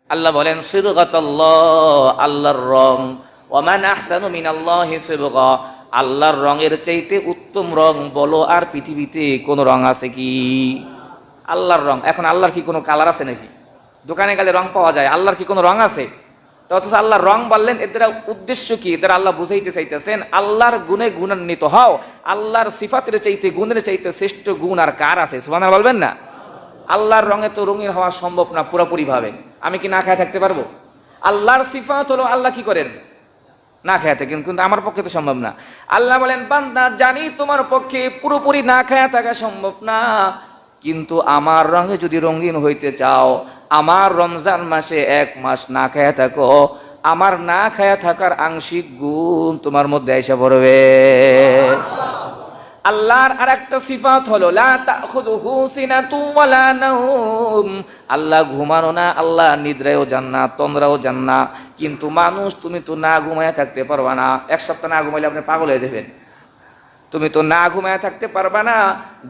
আল্লাহ বলেন সিবগাতাল্লাহ, আল্লাহর রং। ওয়া মান আহসানু মিনাল্লাহি সিবগা, আল্লাহর রঙের চাইতে উত্তম রং বলো আর পৃথিবীতে কোন রং আছে কি? আল্লাহর রং। এখন আল্লাহর কি কোনো কালার আছে নাকি? দোকানে গেলে রং পাওয়া যায়, আল্লাহর কি কোনো রং আছে? তো অথচ আল্লাহর রং বললেন, এদের উদ্দেশ্য কি? এদের আল্লাহ বুঝাইতে চাইতেছেন আল্লাহর গুণে গুণান্বিত হও। আল্লাহর সিফাতের চাইতে, গুণের চাইতে শ্রেষ্ঠ গুণ আর কার আছে? সুবহানাল্লাহ বলবেন না? আল্লাহর রঙে তো রঙিন হওয়া সম্ভব না পুরোপুরি ভাবে। আমি কি না খেয়ে থাকতে পারবো? আল্লাহর সিফাত হলো আল্লাহ কি করেন? না খেয়ে থাকেন, কিন্তু আমার পক্ষে তো সম্ভব না। আল্লাহ বলেন, বান্দা জানি তোমার পক্ষে পুরোপুরি না খেয়ে থাকা সম্ভব না, কিন্তু আমার রঙে যদি রঙিন হইতে চাও, আমার রমজান মাসে 1 মাস না খেয়ে থাকো, আমার না খেয়ে থাকার আংশিক গুণ তোমার মধ্যে এসে পড়বে। আল্লাহর আরেকটা সিফাত হলো লা তাখুযুহু সিনাতু ওয়ালা নাওম, আল্লাহ ঘুমানো না, আল্লাহ নিদ্রায়ও যান না, তন্দ্রাও যান না। কিন্তু মানুষ, তুমি তো না ঘুমায় থাকতে পারবা না। 1 সপ্তাহ না ঘুমাইলে আপনি পাগল হয়ে যাবেন। তুমি তো না ঘুমায় থাকতে পারবা না,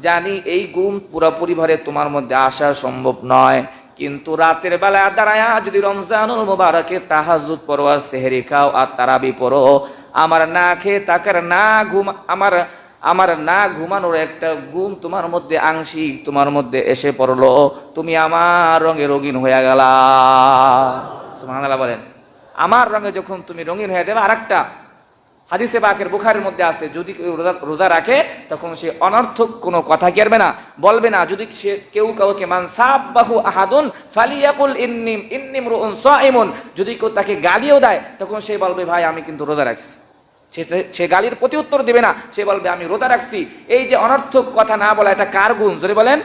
জানি এই গুণ পুরোপুরি ভাবে তোমার মধ্যে আসা সম্ভব নয়। কিন্তু রাতের বেলা দাঁড়ায়া যদি রমজানুল মুবারকে তাহাজ্জুদ পড়ো আর সেহরি খাও আর তারাবি পড়ো, আমার না খেয়ে থাকার, না ঘুম, আমার না ঘুমানোর একটা গুণ তোমার মধ্যে আংশিক তোমার মধ্যে এসে পড়লো, তুমি আমার রঙে রঙিন হয়ে গেলা। সুবহানাল্লাহ বলেন। আমার রঙে যখন তুমি রঙিন হয়ে যাবে। আরেকটা হাদিসে পাকের বুখারীর মধ্যে আছে, যদি কেউ রোজা রাখে তখন সে অনর্থক কোনো কথা কি করবে না, বলবে না। যদি সে কেউ কাউকে মান সাব্বাহু আহাদুন ফালিয়াকুল ইন্নী ইমরুউন সাইমুন, যদি কেউ তাকে গালিও দেয় তখন সে বলবে, ভাই আমি কিন্তু রোজা রাখছি। সে গালির প্রতি উত্তর দিবে না, সে বলবে আমি রোজা রাখছি। এই যে অনর্থক কথা না বলা, এটা কার গুণ? জোরে বলেন।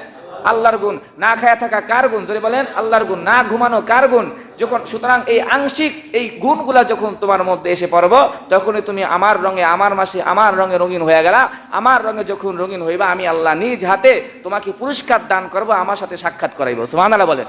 আল্লাহর গুণ। না খায়া থাকা কার গুণ? জোরে বলেন। আল্লাহর গুণ। না ঘুমানো কার গুণ? যখন, সুতরাং এই আংশিক এই গুণগুলা যখন তোমার মধ্যে এসে পড়বো, তখনই তুমি আমার রঙে, আমার মাসে, আমার রঙে রঙিন হয়ে গেলা। আমার রঙে যখন রঙিন হইবা, আমি আল্লাহ নিজ হাতে তোমাকে পুরস্কার দান করবো, আমার সাথে সাক্ষাৎ করাইবো। সুবহানাল্লাহ বলেন।